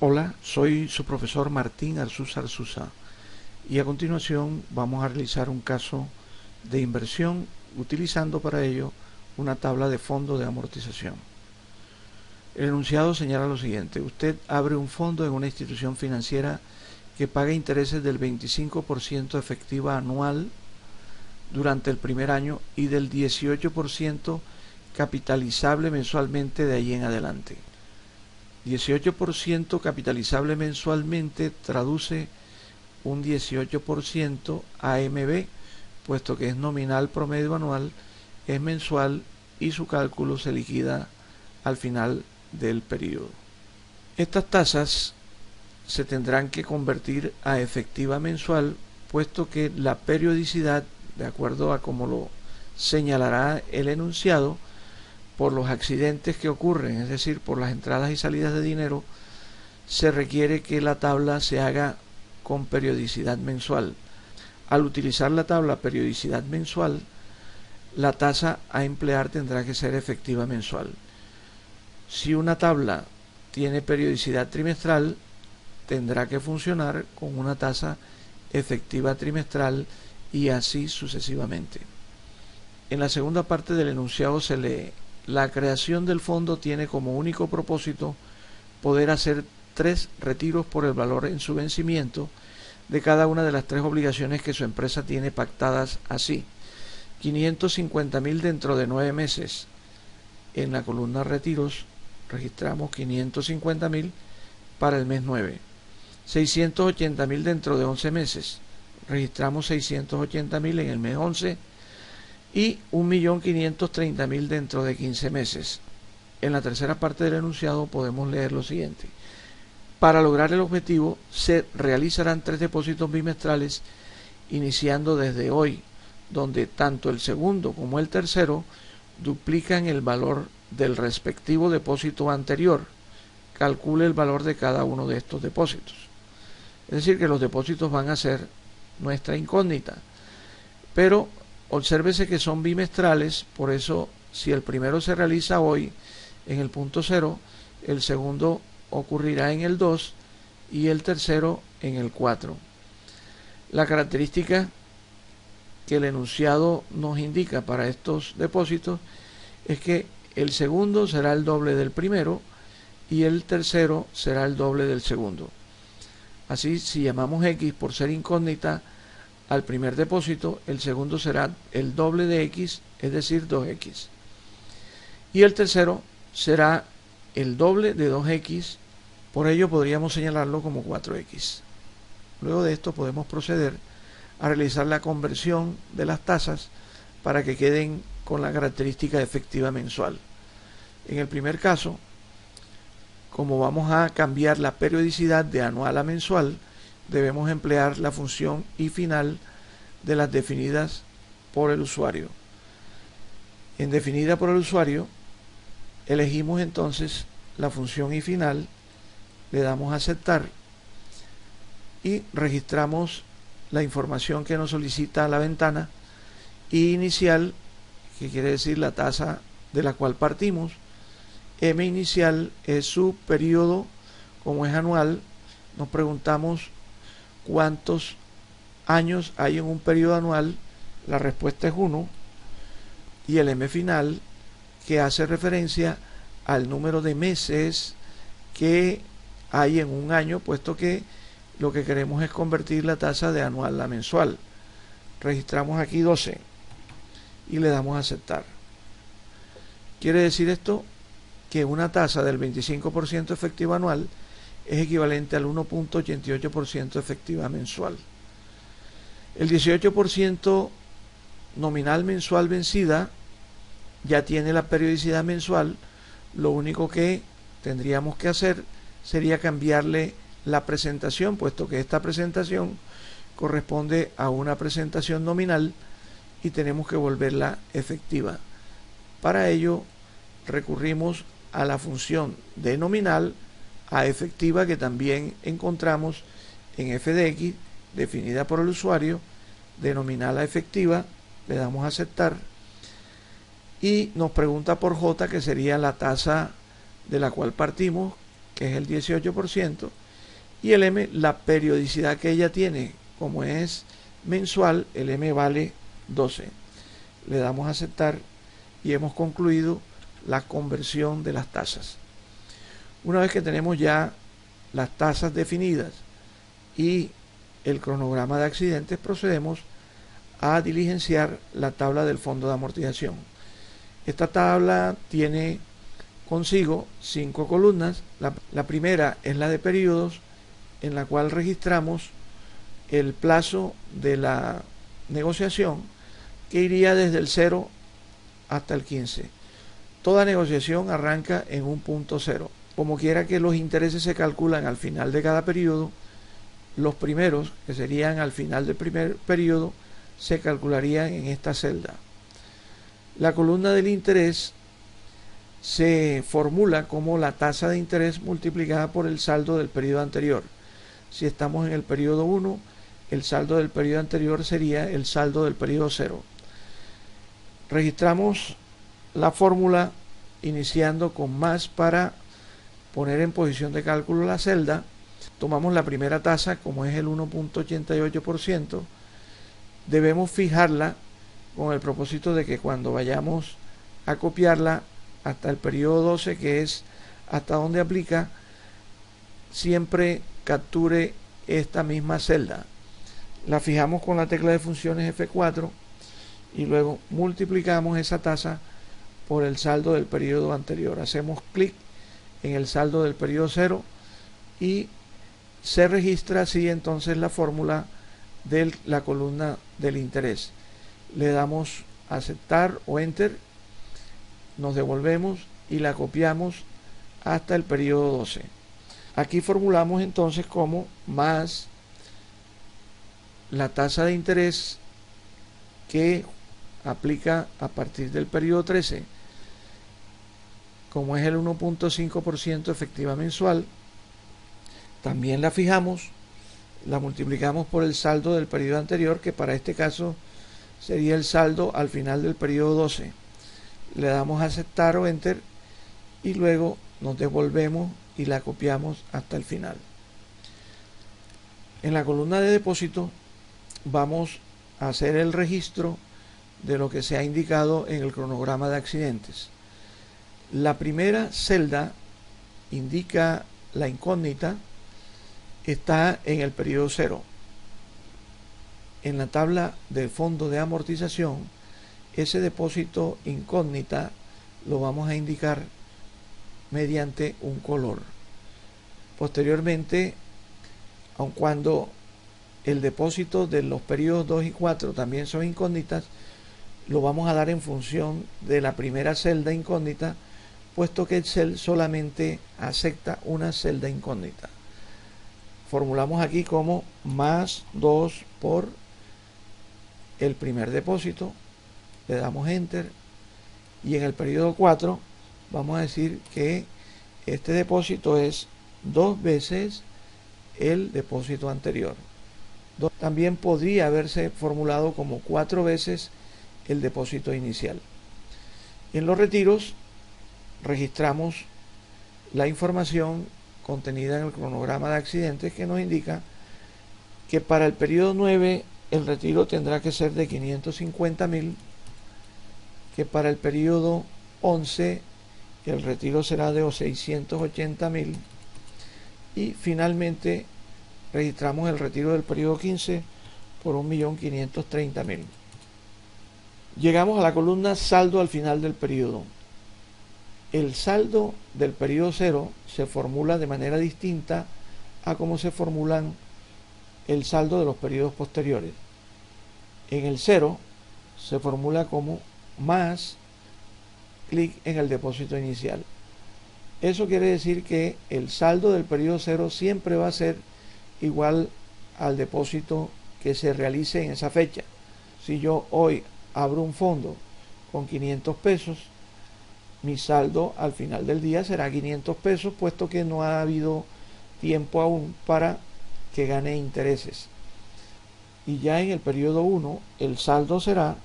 Hola, soy su profesor Martín Arzuza Arzuza y a continuación vamos a realizar un caso de inversión utilizando para ello una tabla de fondo de amortización. El enunciado señala lo siguiente: usted abre un fondo en una institución financiera que paga intereses del 25% efectiva anual durante el primer año y del 18% capitalizable mensualmente de ahí en adelante. 18% capitalizable mensualmente traduce un 18% AMB, puesto que es nominal promedio anual, es mensual y su cálculo se liquida al final del periodo. Estas tasas se tendrán que convertir a efectiva mensual, puesto que la periodicidad, de acuerdo a como lo señalará el enunciado, por los accidentes que ocurren, es decir, por las entradas y salidas de dinero, se requiere que la tabla se haga con periodicidad mensual. Al utilizar la tabla periodicidad mensual, la tasa a emplear tendrá que ser efectiva mensual. Si una tabla tiene periodicidad trimestral, tendrá que funcionar con una tasa efectiva trimestral y así sucesivamente. En la segunda parte del enunciado se lee: la creación del fondo tiene como único propósito poder hacer 3 retiros por el valor en su vencimiento de cada una de las 3 obligaciones que su empresa tiene pactadas así: 550.000 dentro de 9 meses. En la columna retiros registramos 550.000 para el mes 9. 680.000 dentro de 11 meses. Registramos 680.000 en el mes 11 y 1.530.000 dentro de 15 meses. En la tercera parte del enunciado podemos leer lo siguiente: para lograr el objetivo se realizarán 3 depósitos bimestrales iniciando desde hoy, donde tanto el segundo como el tercero duplican el valor del respectivo depósito anterior. Calcule el valor de cada uno de estos depósitos. Es decir, que los depósitos van a ser nuestra incógnita, pero obsérvese que son bimestrales, por eso si el primero se realiza hoy en el punto 0, el segundo ocurrirá en el 2 y el tercero en el 4. La característica que el enunciado nos indica para estos depósitos es que el segundo será el doble del primero y el tercero será el doble del segundo. Así, si llamamos X por ser incógnita al primer depósito, el segundo será el doble de X, es decir, 2X. Y el tercero será el doble de 2X, por ello podríamos señalarlo como 4X. Luego de esto podemos proceder a realizar la conversión de las tasas para que queden con la característica efectiva mensual. En el primer caso, como vamos a cambiar la periodicidad de anual a mensual, debemos emplear la función y final de las definidas por el usuario. En definida por el usuario, elegimos entonces la función y final, le damos a aceptar y registramos la información que nos solicita la ventana y inicial, que quiere decir la tasa de la cual partimos. M inicial es su periodo, como es anual, nos preguntamos cuántos años hay en un periodo anual, la respuesta es 1, y el M final, que hace referencia al número de meses que hay en un año, puesto que lo que queremos es convertir la tasa de anual a mensual. Registramos aquí 12 y le damos a aceptar. Quiere decir esto que una tasa del 25% efectiva anual es equivalente al 1.88% efectiva mensual. El 18% nominal mensual vencida ya tiene la periodicidad mensual. Lo único que tendríamos que hacer sería cambiarle la presentación, puesto que esta presentación corresponde a una presentación nominal y tenemos que volverla efectiva. Para ello recurrimos a la función de nominal a efectiva, que también encontramos en f de x, definida por el usuario, de nominal a efectiva, le damos a aceptar y nos pregunta por j, que sería la tasa de la cual partimos, que es el 18%, y el M, la periodicidad que ella tiene, como es mensual, el M vale 12. Le damos a aceptar y hemos concluido la conversión de las tasas. Una vez que tenemos ya las tasas definidas y el cronograma de accidentes, procedemos a diligenciar la tabla del fondo de amortización. Esta tabla tiene consigo 5 columnas. La primera es la de periodos, en la cual registramos el plazo de la negociación, que iría desde el 0 hasta el 15. Toda negociación arranca en un punto 0. Como quiera que los intereses se calculan al final de cada periodo, los primeros, que serían al final del primer periodo, se calcularían en esta celda. La columna del interés se formula como la tasa de interés multiplicada por el saldo del periodo anterior. Si estamos en el periodo 1, el saldo del periodo anterior sería el saldo del periodo 0. Registramos la fórmula iniciando con más para poner en posición de cálculo la celda. Tomamos la primera tasa, como es el 1.88%, debemos fijarla con el propósito de que cuando vayamos a copiarla hasta el periodo 12, que es hasta donde aplica, siempre capture esta misma celda. La fijamos con la tecla de funciones F4 y luego multiplicamos esa tasa por el saldo del periodo anterior. Hacemos clic en el saldo del periodo 0 y se registra así entonces la fórmula de la columna del interés. Le damos a aceptar o enter, nos devolvemos y la copiamos hasta el periodo 12. Aquí formulamos entonces como más la tasa de interés que aplica a partir del periodo 13, como es el 1.5% efectiva mensual. También la fijamos, la multiplicamos por el saldo del periodo anterior, que para este caso sería el saldo al final del periodo 12. Le damos a aceptar o enter y luego nos devolvemos y la copiamos hasta el final. En la columna de depósito vamos a hacer el registro de lo que se ha indicado en el cronograma de accidentes. La primera celda indica la incógnita, está en el periodo 0. En la tabla del fondo de amortización, ese depósito incógnita lo vamos a indicar mediante un color. Posteriormente, aun cuando el depósito de los periodos 2 y 4 también son incógnitas, lo vamos a dar en función de la primera celda incógnita, puesto que Excel solamente acepta una celda incógnita. Formulamos aquí como más 2 por el primer depósito, le damos enter y en el periodo 4 vamos a decir que este depósito es 2 veces el depósito anterior. También podría haberse formulado como 4 veces el depósito inicial. En los retiros registramos la información contenida en el cronograma de accidentes, que nos indica que para el periodo 9 el retiro tendrá que ser de 550.000, que para el periodo 11 el retiro será de 680.000 y finalmente registramos el retiro del periodo 15 por 1.530.000. Llegamos a la columna saldo al final del periodo. El saldo del periodo 0 se formula de manera distinta a cómo se formulan el saldo de los periodos posteriores. En el 0 se formula como más clic en el depósito inicial. Eso quiere decir que el saldo del periodo 0 siempre va a ser igual al depósito que se realice en esa fecha. Si yo hoy abro un fondo con 500 pesos, mi saldo al final del día será 500 pesos, puesto que no ha habido tiempo aún para que gane intereses. Y ya en el periodo 1 el saldo será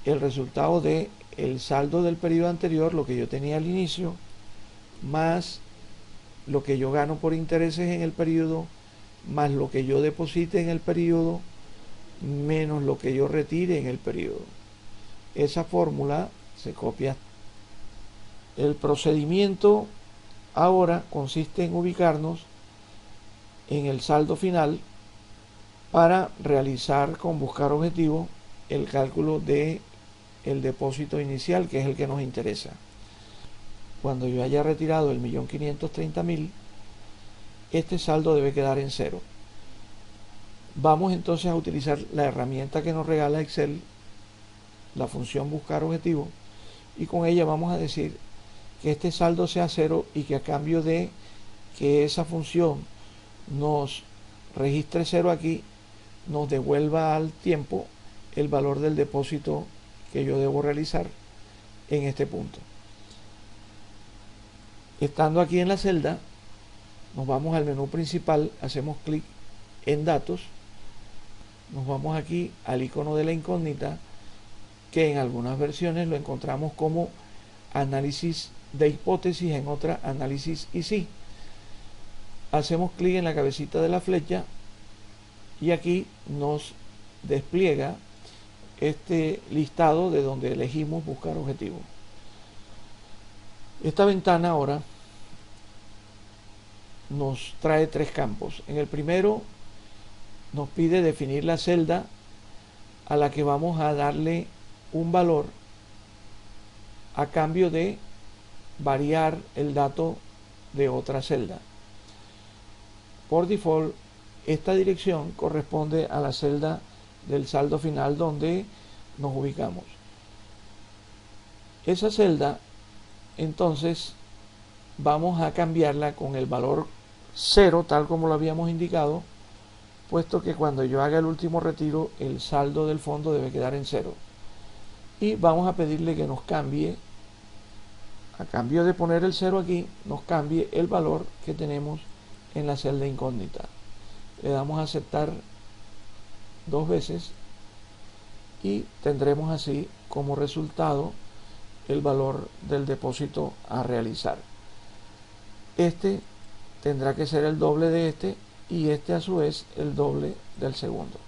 el resultado de el saldo del periodo anterior, lo que yo tenía al inicio, más lo que yo gano por intereses en el periodo, más lo que yo deposite en el periodo, menos lo que yo retire en el periodo. Esa fórmula se copia. El procedimiento ahora consiste en ubicarnos en el saldo final para realizar con buscar objetivo el cálculo de el depósito inicial, que es el que nos interesa. Cuando yo haya retirado el 1.530.000, este saldo debe quedar en cero. Vamos entonces a utilizar la herramienta que nos regala Excel, la función buscar objetivo, y con ella vamos a decir que este saldo sea cero y que a cambio de que esa función nos registre cero aquí, nos devuelva al tiempo el valor del depósito que yo debo realizar en este punto. Estando aquí en la celda, nos vamos al menú principal, hacemos clic en datos, nos vamos aquí al icono de la incógnita, que en algunas versiones lo encontramos como análisis de hipótesis, en otra análisis y sí. Hacemos clic en la cabecita de la flecha y aquí nos despliega este listado de donde elegimos buscar objetivo. Esta ventana ahora nos trae tres campos. En el primero nos pide definir la celda a la que vamos a darle un valor a cambio de variar el dato de otra celda. Por default, esta dirección corresponde a la celda del saldo final donde nos ubicamos. Esa celda, entonces, vamos a cambiarla con el valor 0, tal como lo habíamos indicado, puesto que cuando yo haga el último retiro, el saldo del fondo debe quedar en 0. Y vamos a pedirle que nos cambie, a cambio de poner el 0 aquí, nos cambie el valor que tenemos en la celda incógnita. Le damos a aceptar 2 veces y tendremos así como resultado el valor del depósito a realizar. Este tendrá que ser el doble de este y este a su vez el doble del segundo.